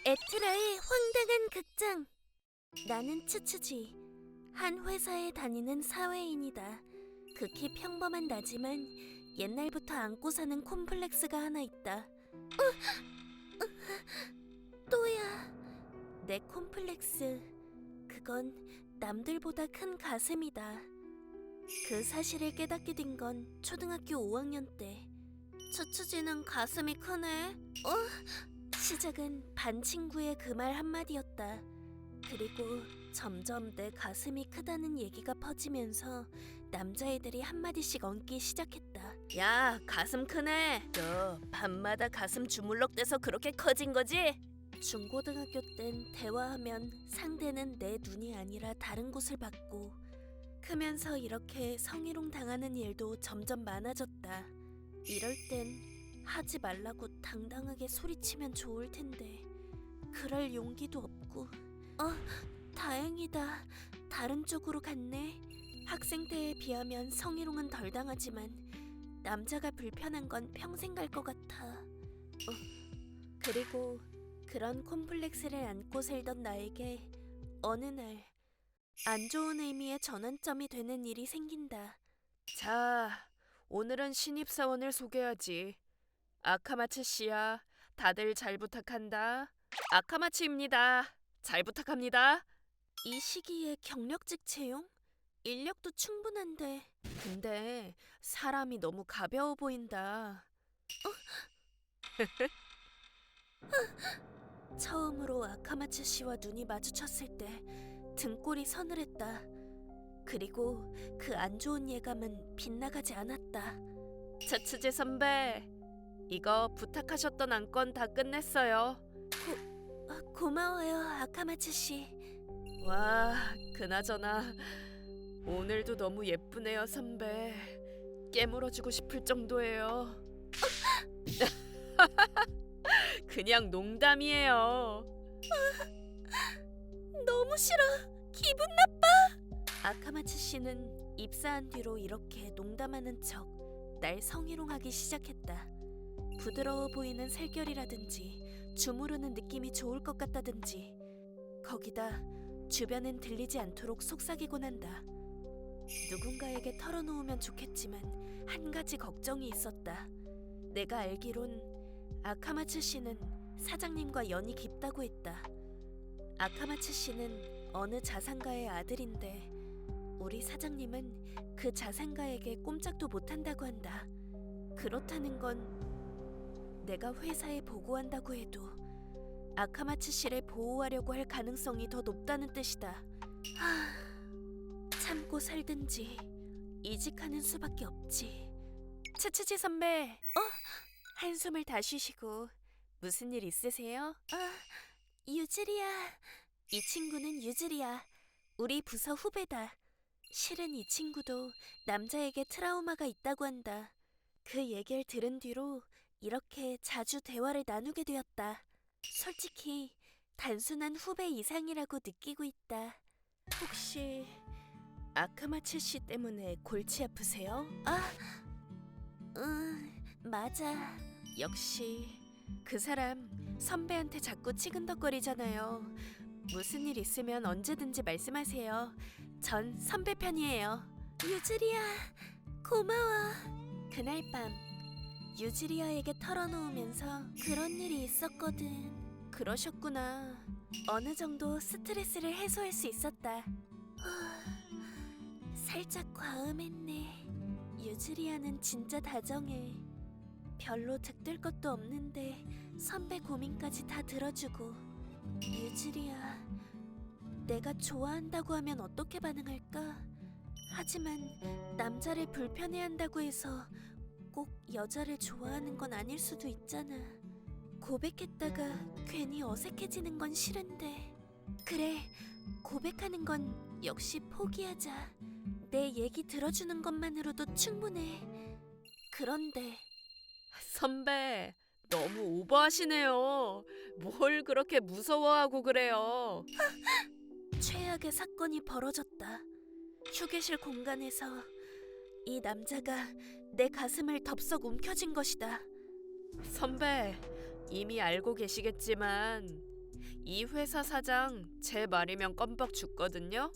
에트라의 황당한 극장. 나는 츠츠지. 한 회사에 다니는 사회인이다. 극히 평범한 나지만 옛날부터 안고 사는 콤플렉스가 하나 있다. 또야. 내 콤플렉스. 그건 남들보다 큰 가슴이다. 그 사실을 깨닫게 된 건 초등학교 5학년 때. 츠츠지는 가슴이 크네. 시작은 반 친구의 그 말 한마디였다. 그리고 점점 내 가슴이 크다는 얘기가 퍼지면서 남자애들이 한마디씩 얹기 시작했다. 야, 가슴 크네. 너 밤마다 가슴 주물럭대서 그렇게 커진 거지? 중고등학교 땐 대화하면 상대는 내 눈이 아니라 다른 곳을 봤고, 크면서 이렇게 성희롱 당하는 일도 점점 많아졌다. 이럴 땐 하지 말라고 당당하게 소리치면 좋을 텐데 그럴 용기도 없고. 다행이다. 다른 쪽으로 갔네. 학생 때에 비하면 성희롱은 덜 당하지만 남자가 불편한 건 평생 갈 것 같아. 그리고 그런 콤플렉스를 안고 살던 나에게 어느 날 안 좋은 의미의 전환점이 되는 일이 생긴다. 자, 오늘은 신입사원을 소개하지. 아카마츠 씨야. 다들 잘 부탁한다. 아카마츠입니다. 잘 부탁합니다. 이 시기에 경력직 채용? 인력도 충분한데. 근데 사람이 너무 가벼워 보인다. 처음으로 아카마츠 씨와 눈이 마주쳤을 때 등골이 서늘했다. 그리고 그 안 좋은 예감은 빗나가지 않았다. 차츠제 선배, 이거 부탁하셨던 안건 다 끝냈어요. 고마워요, 아카마츠 씨. 와, 그나저나 오늘도 너무 예쁘네요, 선배. 깨물어주고 싶을 정도예요. 그냥 농담이에요. 너무 싫어. 기분 나빠. 아카마츠 씨는 입사한 뒤로 이렇게 농담하는 척 날 성희롱하기 시작했다. 부드러워 보이는 살결이라든지 주무르는 느낌이 좋을 것 같다든지, 거기다 주변엔 들리지 않도록 속삭이곤 한다. 누군가에게 털어놓으면 좋겠지만 한 가지 걱정이 있었다. 내가 알기론 아카마츠 씨는 사장님과 연이 깊다고 했다. 아카마츠 씨는 어느 자산가의 아들인데 우리 사장님은 그 자산가에게 꼼짝도 못한다고 한다. 그렇다는 건 내가 회사에 보고한다고 해도 아카마츠 씨를 보호하려고 할 가능성이 더 높다는 뜻이다. 참고 살든지 이직하는 수밖에 없지. 츠츠지 선배, 한숨을 다 쉬시고 무슨 일 있으세요? 유즈리야. 이 친구는 유즈리야. 우리 부서 후배다. 실은 이 친구도 남자에게 트라우마가 있다고 한다. 그 얘기를 들은 뒤로 이렇게 자주 대화를 나누게 되었다. 솔직히 단순한 후배 이상이라고 느끼고 있다. 혹시 아카마츠 씨 때문에 골치 아프세요? 맞아. 역시 그 사람 선배한테 자꾸 치근덕거리잖아요. 무슨 일 있으면 언제든지 말씀하세요. 전 선배 편이에요. 유즈리야, 고마워. 그날 밤 유즈리아에게 털어놓으면서 그런 일이 있었거든. 그러셨구나. 어느 정도 스트레스를 해소할 수 있었다. 살짝 과음했네. 유즈리아는 진짜 다정해. 별로 득될 것도 없는데 선배 고민까지 다 들어주고. 유즈리아, 내가 좋아한다고 하면 어떻게 반응할까? 하지만 남자를 불편해한다고 해서 꼭 여자를 좋아하는 건 아닐 수도 있잖아. 고백했다가 괜히 어색해지는 건 싫은데. 그래, 고백하는 건 역시 포기하자. 내 얘기 들어주는 것만으로도 충분해. 그런데 선배, 너무 오버하시네요. 뭘 그렇게 무서워하고 그래요. 최악의 사건이 벌어졌다. 휴게실 공간에서 이 남자가 내 가슴을 덥석 움켜쥔 것이다. 선배, 이미 알고 계시겠지만 이 회사 사장 제 말이면 껌뻑 죽거든요.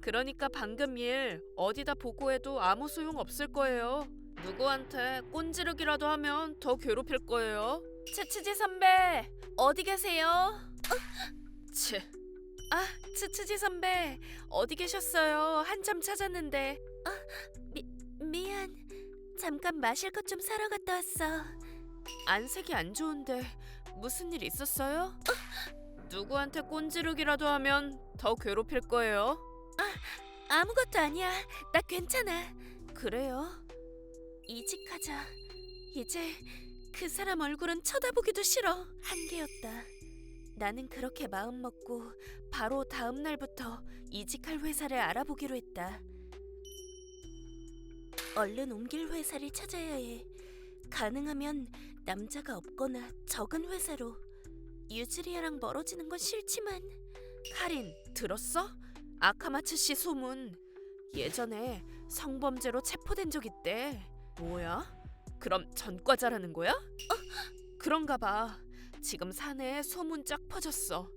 그러니까 방금 일 어디다 보고해도 아무 소용 없을 거예요. 누구한테 꼰지르기라도 하면 더 괴롭힐 거예요. 츠츠지 선배, 어디 계세요? 치, 츠츠지 선배, 어디 계셨어요? 한참 찾았는데. 미안. 잠깐 마실 것 좀 사러 갔다 왔어. 안색이 안 좋은데 무슨 일 있었어요? 누구한테 꼰지르기라도 하면 더 괴롭힐 거예요. 아무것도 아니야. 나 괜찮아. 그래요? 이직하자. 이제 그 사람 얼굴은 쳐다보기도 싫어. 한계였다. 나는 그렇게 마음먹고 바로 다음 날부터 이직할 회사를 알아보기로 했다. 얼른 옮길 회사를 찾아야 해. 가능하면 남자가 없거나 적은 회사로. 유즈리아랑 멀어지는 건 싫지만. 카린, 들었어? 아카마츠 씨 소문. 예전에 성범죄로 체포된 적 있대. 뭐야? 그럼 전과자라는 거야? 그런가 봐. 지금 사내에 소문 쫙 퍼졌어.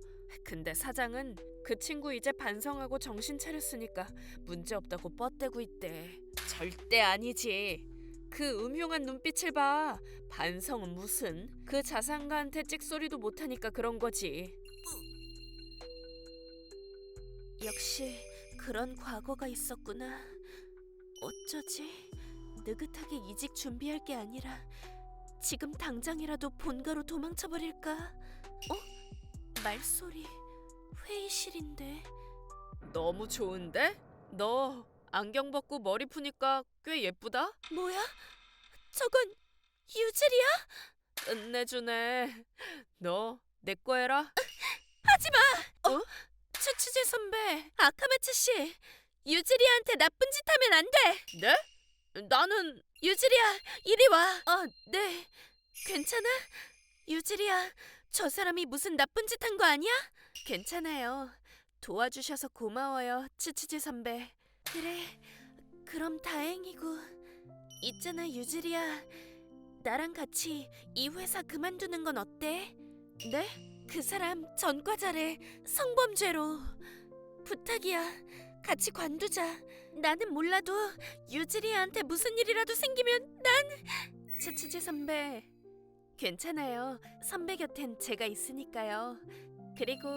근데 사장은 그 친구 이제 반성하고 정신 차렸으니까 문제 없다고 뻗대고 있대. 절대 아니지. 그 음흉한 눈빛을 봐. 반성은 무슨. 그 자상가한테 찍소리도 못하니까 그런 거지. 역시 그런 과거가 있었구나. 어쩌지? 느긋하게 이직 준비할 게 아니라 지금 당장이라도 본가로 도망쳐버릴까? 말소리. 회의실인데. 너무 좋은데? 너 안경 벗고 머리 푸니까 꽤 예쁘다? 뭐야? 저건 유즈리야? 끝내주네. 너 내 거 해라. 하지마! 추추제 선배, 아카마츠 씨, 유즈리아한테 나쁜 짓 하면 안 돼! 네? 나는 유즈리아, 이리 와! 네. 괜찮아? 유즈리아, 저 사람이 무슨 나쁜 짓 한 거 아니야? 괜찮아요. 도와주셔서 고마워요, 치치지 선배. 그래, 그럼 다행이고. 있잖아, 유즈리아. 나랑 같이 이 회사 그만두는 건 어때? 네? 그 사람 전과자래. 성범죄로. 부탁이야. 같이 관두자. 나는 몰라도 유즈리아한테 무슨 일이라도 생기면 치치지 선배. 괜찮아요. 선배 곁엔 제가 있으니까요. 그리고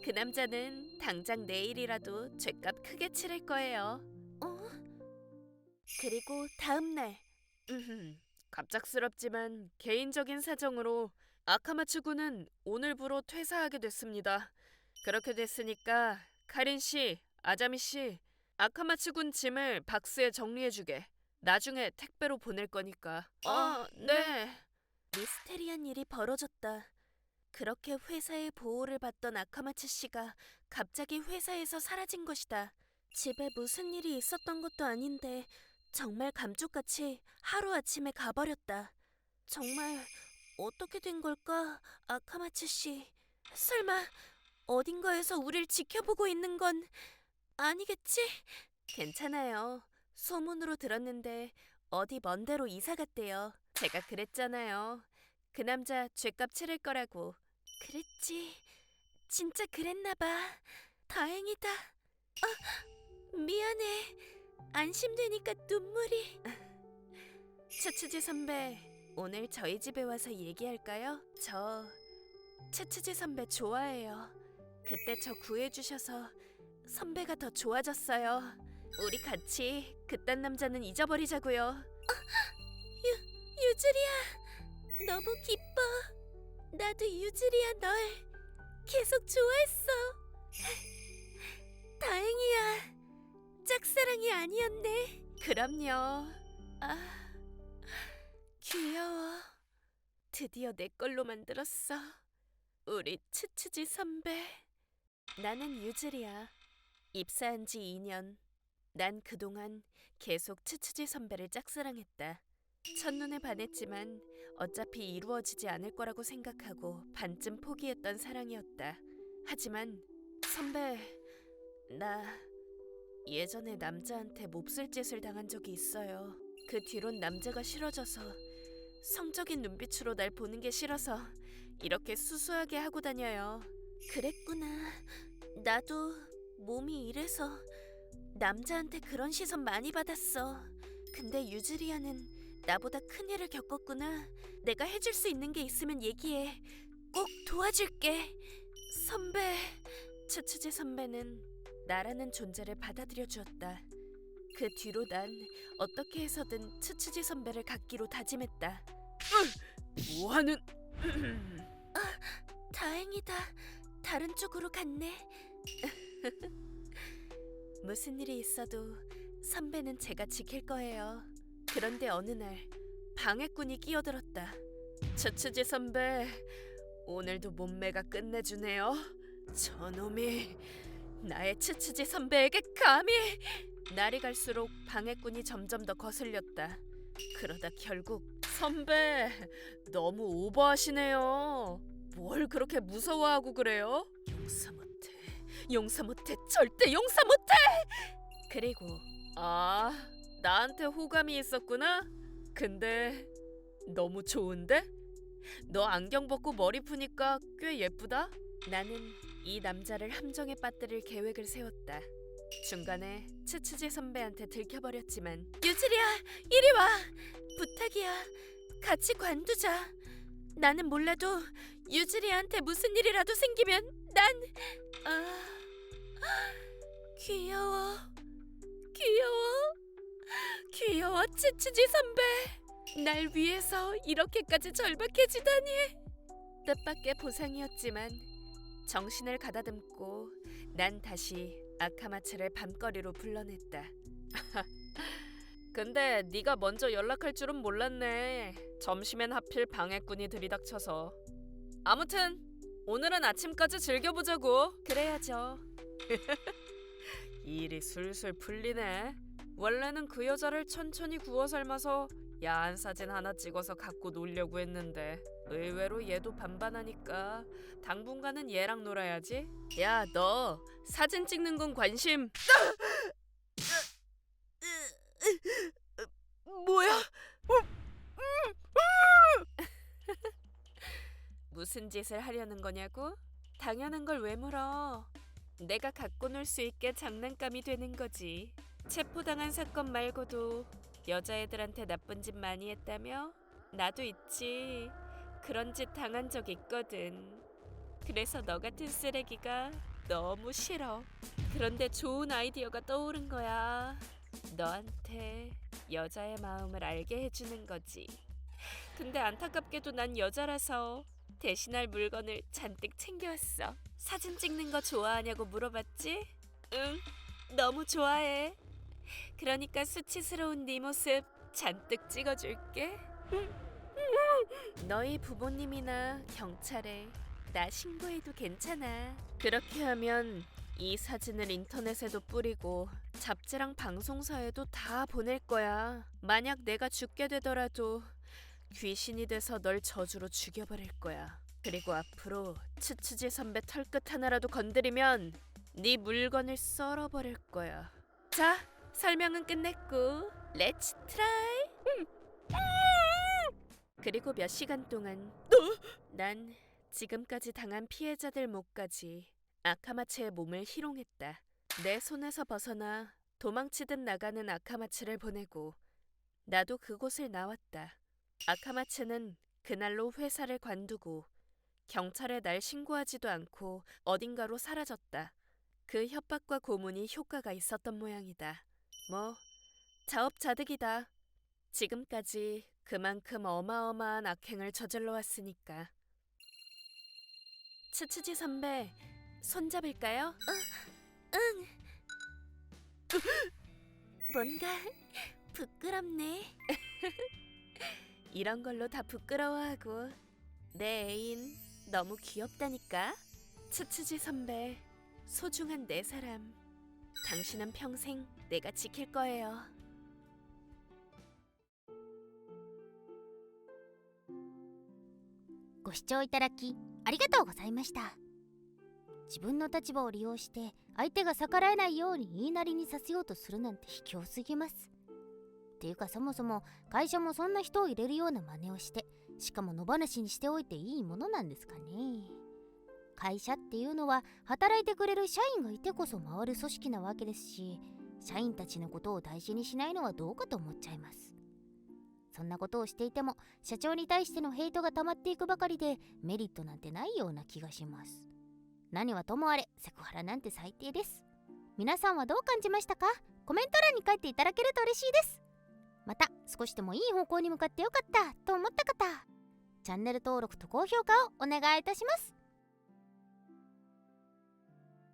그 남자는 당장 내일이라도 죄값 크게 치를 거예요. 그리고 다음 날. 갑작스럽지만 개인적인 사정으로 아카마츠 군은 오늘부로 퇴사하게 됐습니다. 그렇게 됐으니까 카린 씨, 아자미 씨, 아카마츠 군 짐을 박스에 정리해주게. 나중에 택배로 보낼 거니까. 네. 미스테리한 일이 벌어졌다. 그렇게 회사의 보호를 받던 아카마츠 씨가 갑자기 회사에서 사라진 것이다. 집에 무슨 일이 있었던 것도 아닌데 정말 감쪽같이 하루아침에 가버렸다. 정말 어떻게 된 걸까, 아카마츠 씨? 설마 어딘가에서 우릴 지켜보고 있는 건 아니겠지? 괜찮아요. 소문으로 들었는데 어디 먼 데로 이사 갔대요. 제가 그랬잖아요. 그 남자 죄값 치를 거라고. 그랬지. 진짜 그랬나 봐. 다행이다. 미안해. 안심되니까 눈물이. 츠츠지 선배, 오늘 저희 집에 와서 얘기할까요? 저 츠츠지 선배 좋아해요. 그때 저 구해주셔서 선배가 더 좋아졌어요. 우리 같이 그딴 남자는 잊어버리자고요. 유즈리아, 너무 기뻐. 나도 유즈리아 널 계속 좋아했어. 다행이야. 짝사랑이 아니었네. 그럼요. 귀여워. 드디어 내 걸로 만들었어. 우리 츠츠지 선배. 나는 유즈리야. 입사한 지 2년. 난 그동안 계속 츠츠지 선배를 짝사랑했다. 첫눈에 반했지만 어차피 이루어지지 않을 거라고 생각하고 반쯤 포기했던 사랑이었다. 하지만 선배, 나 예전에 남자한테 몹쓸 짓을 당한 적이 있어요. 그 뒤론 남자가 싫어져서 성적인 눈빛으로 날 보는 게 싫어서 이렇게 수수하게 하고 다녀요. 그랬구나. 나도 몸이 이래서 남자한테 그런 시선 많이 받았어. 근데 유즈리아는 나보다 큰 일을 겪었구나. 내가 해줄 수 있는 게 있으면 얘기해. 꼭 도와줄게. 선배. 츠츠지 선배는 나라는 존재를 받아들여 주었다. 그 뒤로 난 어떻게 해서든 츠츠지 선배를 갖기로 다짐했다. 뭐하는? 다행이다. 다른 쪽으로 갔네. 무슨 일이 있어도 선배는 제가 지킬 거예요. 그런데 어느 날 방해꾼이 끼어들었다. 츠츠지 선배, 오늘도 몸매가 끝내주네요. 저놈이 나의 츠츠지 선배에게 감히! 날이 갈수록 방해꾼이 점점 더 거슬렸다. 그러다 결국 선배, 너무 오버하시네요. 뭘 그렇게 무서워하고 그래요? 용서 못해, 용서 못해, 절대 용서 못해! 그리고 나한테 호감이 있었구나? 근데 너무 좋은데? 너 안경 벗고 머리 푸니까 꽤 예쁘다? 나는 이 남자를 함정에 빠뜨릴 계획을 세웠다. 중간에 츠츠지 선배한테 들켜버렸지만 유즈리야, 이리 와. 부탁이야. 같이 관두자. 나는 몰라도 유즈리한테 무슨 일이라도 생기면 난 귀여워. 귀여워. 귀여워 츠츠지 선배. 날 위해서 이렇게까지 절박해지다니. 뜻밖의 보상이었지만 정신을 가다듬고 난 다시 아카마츠를 밤거리로 불러냈다. 근데 네가 먼저 연락할 줄은 몰랐네. 점심엔 하필 방해꾼이 들이닥쳐서. 아무튼 오늘은 아침까지 즐겨보자고. 그래야죠. 일이 술술 풀리네. 원래는 그 여자를 천천히 구워 삶아서 야한 사진 하나 찍어서 갖고 놀려고 했는데 의외로 얘도 반반하니까 당분간은 얘랑 놀아야지. 야, 너 사진 찍는 건 관심... 뭐야? 무슨 짓을 하려는 거냐고? 당연한 걸 왜 물어? 내가 갖고 놀 수 있게 장난감이 되는 거지. 체포당한 사건 말고도 여자애들한테 나쁜 짓 많이 했다며? 나도 있지. 그런 짓 당한 적 있거든. 그래서 너 같은 쓰레기가 너무 싫어. 그런데 좋은 아이디어가 떠오른 거야. 너한테 여자의 마음을 알게 해주는 거지. 근데 안타깝게도 난 여자라서 대신할 물건을 잔뜩 챙겨왔어. 사진 찍는 거 좋아하냐고 물어봤지? 응, 너무 좋아해. 그러니까 수치스러운 네 모습 잔뜩 찍어줄게. 너희 부모님이나 경찰에 나 신고해도 괜찮아. 그렇게 하면 이 사진을 인터넷에도 뿌리고 잡지랑 방송사에도 다 보낼 거야. 만약 내가 죽게 되더라도 귀신이 돼서 널 저주로 죽여버릴 거야. 그리고 앞으로 츠츠지 선배 털끝 하나라도 건드리면 네 물건을 썰어버릴 거야. 자, 설명은 끝냈고 렛츠 트라이. 그리고 몇 시간 동안 난 지금까지 당한 피해자들 목까지 아카마츠의 몸을 희롱했다. 내 손에서 벗어나 도망치듯 나가는 아카마츠를 보내고 나도 그곳을 나왔다. 아카마츠는 그날로 회사를 관두고 경찰에 날 신고하지도 않고 어딘가로 사라졌다. 그 협박과 고문이 효과가 있었던 모양이다. 뭐 자업자득이다. 지금까지 그만큼 어마어마한 악행을 저질러 왔으니까. 츠츠지 선배, 손잡을까요? 응. 뭔가 부끄럽네. 이런 걸로 다 부끄러워하고. 내 애인 너무 귀엽다니까. 츠츠지 선배, 소중한 내 사람. 당신은 평생 내가 지킬 거예요.ご視聴いただきありがとうございました。自分の立場を利用して相手が逆らえないように言いなりにさせようとするなんて卑怯すぎます。っていうかそもそも会社もそんな人を入れるような真似をして、しかも野放しにしておいていいものなんですかね。会社っていうのは働いてくれる社員がいてこそ回る組織なわけですし、社員たちのことを大事にしないのはどうかと思っちゃいます。そんなことをしていても社長に対してのヘイトが溜まっていくばかりでメリットなんてないような気がします。何はともあれセクハラなんて最低です。皆さんはどう感じましたか？コメント欄に書いていただけると嬉しいです。また少しでもいい方向に向かってよかったと思った方、チャンネル登録と高評価をお願いいたします。